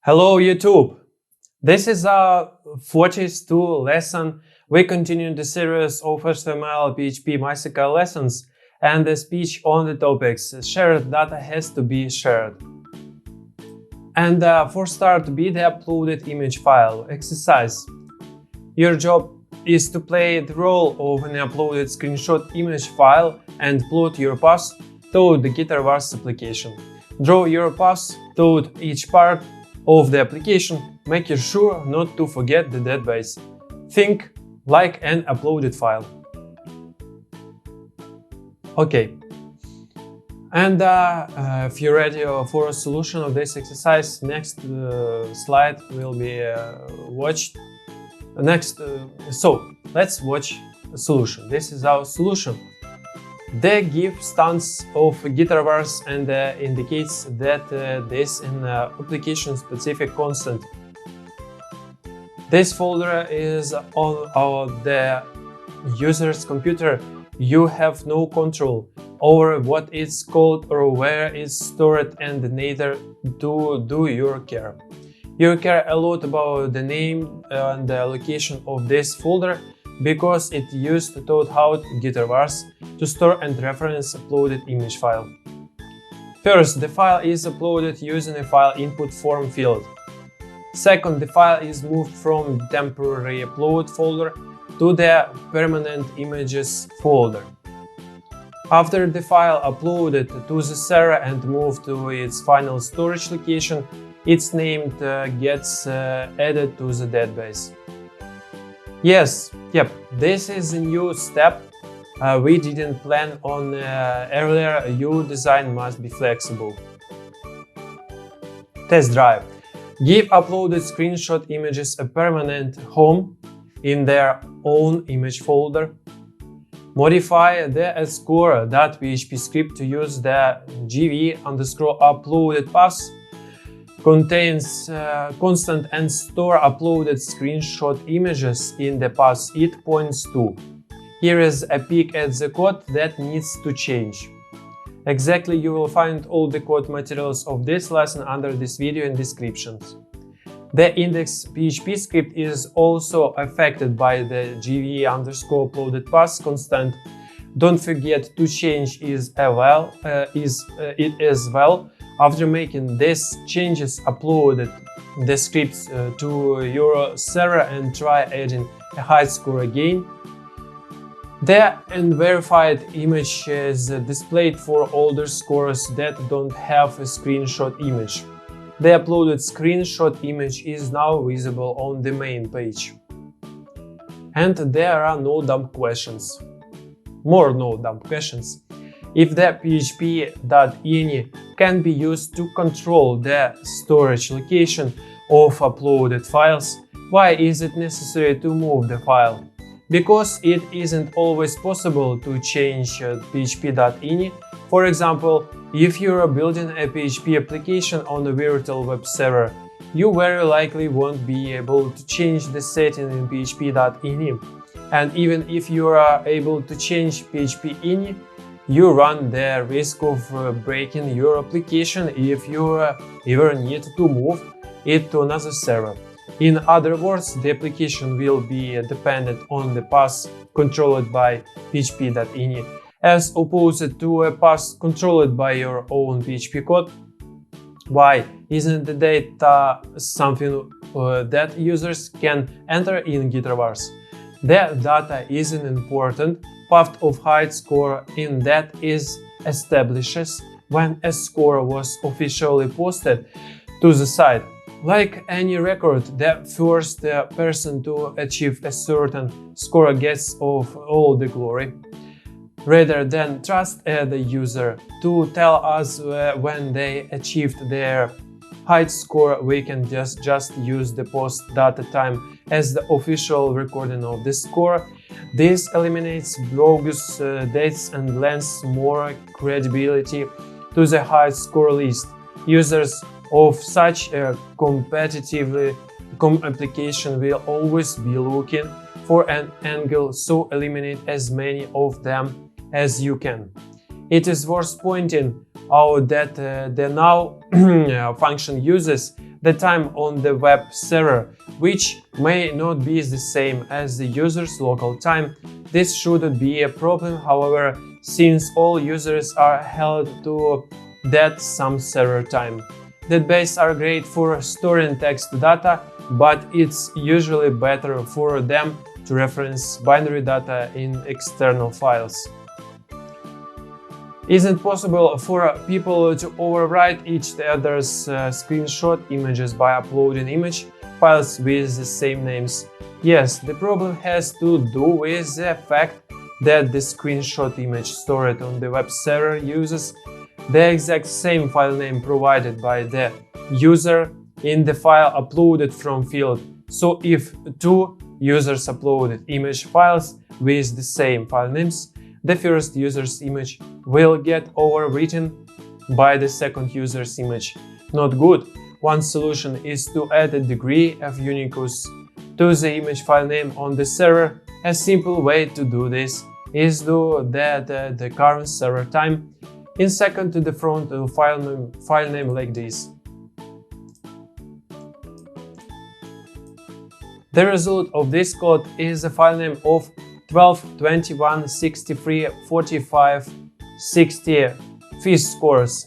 Hello YouTube! This is our 42nd lesson. We continue the series of HTML, PHP, MySql lessons and the speech on the topics. Shared data has to be shared. And for start, be the uploaded image file. Exercise. Your job is to play the role of an uploaded screenshot image file and plot your path toward the GitHub application. Draw your path toward each part of the application, making sure not to forget the database. Think like an uploaded file. Okay. And if you're ready for a solution of this exercise, next slide will be watched. So let's watch a solution. This is our solution. The give stance of GitHub and indicates that this is an application-specific constant. This folder is on the user's computer. You have no control over what it's called or where it's stored, and neither do you care. You care a lot about the name and the location of this folder, because it used to taught how GitHub to store and reference uploaded image file. First, the file is uploaded using a file input form field. Second, the file is moved from temporary upload folder to the permanent images folder. After the file uploaded to the server and moved to its final storage location, its name gets added to the database. Yep, this is a new step we didn't plan on earlier. Your design must be flexible. Test drive. Give uploaded screenshot images a permanent home in their own image folder. Modify the score.php script to use the gv_uploaded path. Contains constant and store uploaded screenshot images in the path it points to. Here is a peek at the code that needs to change. Exactly, you will find all the code materials of this lesson under this video in descriptions. The index.php script is also affected by the gv_uploaded path constant. Don't forget to change it as well. After making these changes, upload the scripts to your server and try adding a high score again. The unverified image is displayed for older scores that don't have a screenshot image. The uploaded screenshot image is now visible on the main page. And there are no dumb questions. More no dumb questions. If the php.ini can be used to control the storage location of uploaded files, why is it necessary to move the file? Because it isn't always possible to change php.ini. For example, if you are building a PHP application on a virtual web server, you very likely won't be able to change the setting in php.ini. And even if you are able to change php.ini, you run the risk of breaking your application if you ever need to move it to another server. In other words, the application will be dependent on the path controlled by php.ini, as opposed to a path controlled by your own PHP code. Why isn't the data something that users can enter in GitHub? The data is an important part of height score, in that is establishes when a score was officially posted to the site. Like any record, the first person to achieve a certain score gets all the glory. Rather than trust the user to tell us when they achieved their height score, we can just use the post data time as the official recording of the score. This eliminates bogus dates and lends more credibility to the height score list. Users of such a competitive application will always be looking for an angle, so eliminate as many of them as you can. It is worth pointing out that the now function uses the time on the web server, which may not be the same as the user's local time. This shouldn't be a problem, however, since all users are held to that some server time. Databases are great for storing text data, but it's usually better for them to reference binary data in external files. Isn't possible for people to overwrite each other's screenshot images by uploading image files with the same names? Yes, the problem has to do with the fact that the screenshot image stored on the web server uses the exact same file name provided by the user in the file uploaded from field. So if two users uploaded image files with the same file names, the first user's image will get overwritten by the second user's image. Not good. One solution is to add a degree of uniqueness to the image file name on the server. A simple way to do this is to add the current server time in second to the front of file name like this. The result of this code is a file name of 12, 21, 63, 45, 60 fish scores,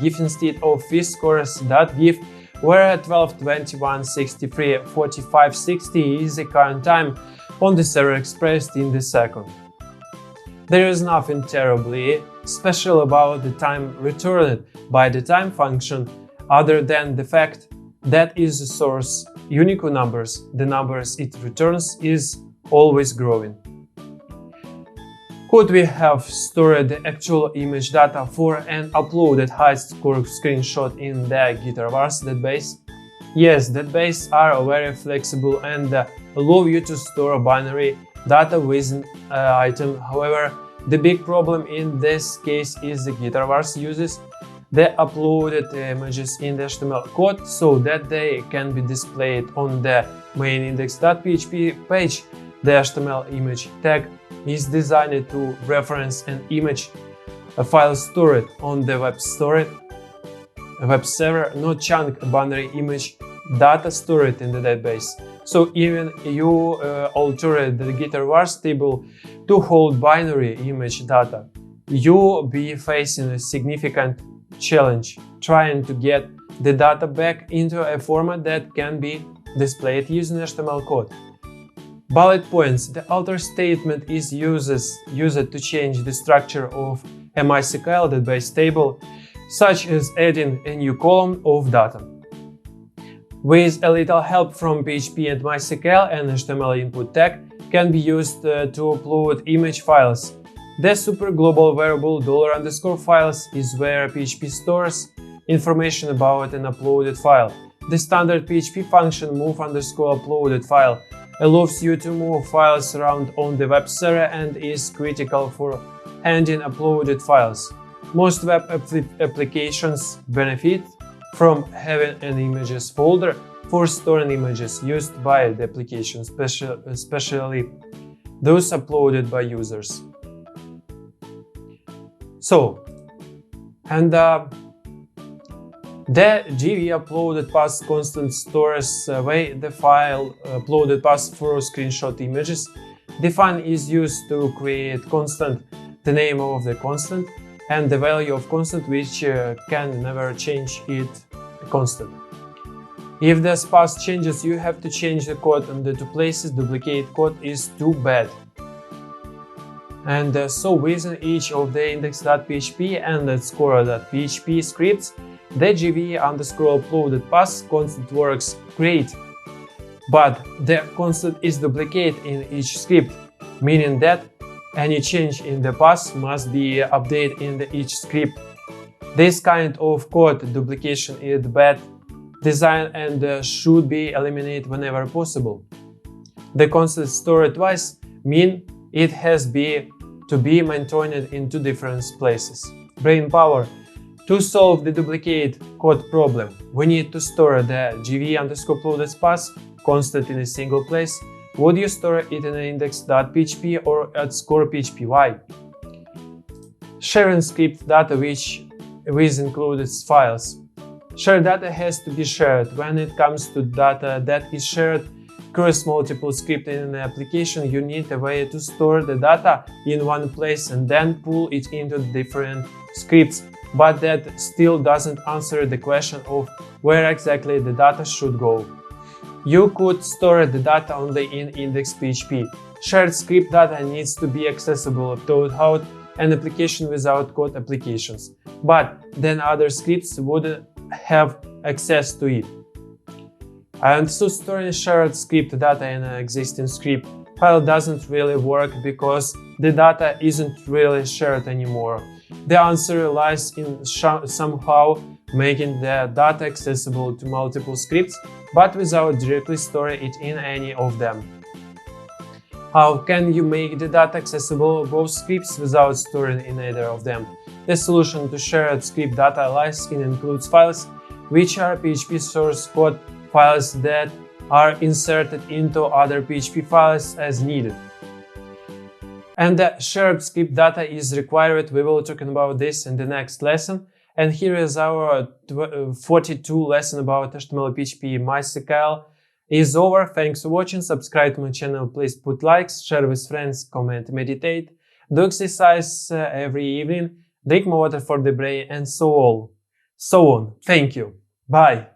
give instead of fish scores.give, where 12, 21, 63, 45, 60 is the current time on the server expressed in the second. There is nothing terribly special about the time returned by the time function other than the fact that is the source unique numbers. The numbers it returns is always growing. Could we have stored the actual image data for an uploaded high-score screenshot in the GitHub database? Yes, databases are very flexible and allow you to store binary data within an item. However, the big problem in this case is the GitHub uses the uploaded images in the HTML code so that they can be displayed on the main index.php page. The HTML image tag is designed to reference an image, a file stored on the web server, not chunk binary image data stored in the database. So even you alter the GitHub table to hold binary image data, you'll be facing a significant challenge trying to get the data back into a format that can be displayed using HTML code. Bullet points. The alter statement is used to change the structure of a MySql database table, such as adding a new column of data. With a little help from PHP and MySql, an HTML input tag can be used to upload image files. The super global variable $_files is where PHP stores information about an uploaded file. The standard PHP function move_uploaded file allows you to move files around on the web server and is critical for handling uploaded files. Most web applications benefit from having an images folder for storing images used by the application, especially those uploaded by users. So, and the GV uploaded path constant stores away the file uploaded path for screenshot images. The fun is used to create constant, the name of the constant, and the value of constant, which can never change it constant. If this path changes, you have to change the code in the two places. Duplicate code is too bad. And so within each of the index.php and the score.php scripts, the GV_uploaded path constant works great. But the constant is duplicated in each script, meaning that any change in the path must be updated in each script. This kind of code duplication is bad design and should be eliminated whenever possible. The constant stored twice mean it has to be maintained in two different places. Brain power. To solve the duplicate code problem, we need to store the GV_uploaded path constant in a single place. Would you store it in an index.php or at score.php? Why? Sharing script data with included files. Shared data has to be shared. When it comes to data that is shared across multiple scripts in an application, you need a way to store the data in one place and then pull it into different scripts. But that still doesn't answer the question of where exactly the data should go. You could store the data only in index.php. Shared script data needs to be accessible throughout an application without code applications, but then other scripts would have access to it. And so storing shared script data in an existing script file doesn't really work because the data isn't really shared anymore. The answer lies in somehow making the data accessible to multiple scripts, but without directly storing it in any of them. How can you make the data accessible to both scripts without storing in either of them? The solution to shared script data lies in includes files, which are PHP source code files that are inserted into other PHP files as needed. And the shared script data is required. We will talk about this in the next lesson. And here is our 42 lesson about HTML PHP MySql is over. Thanks for watching. Subscribe to my channel. Please put likes, share with friends, comment, meditate, do exercise every evening, drink more water for the brain, and so on. Thank you. Bye.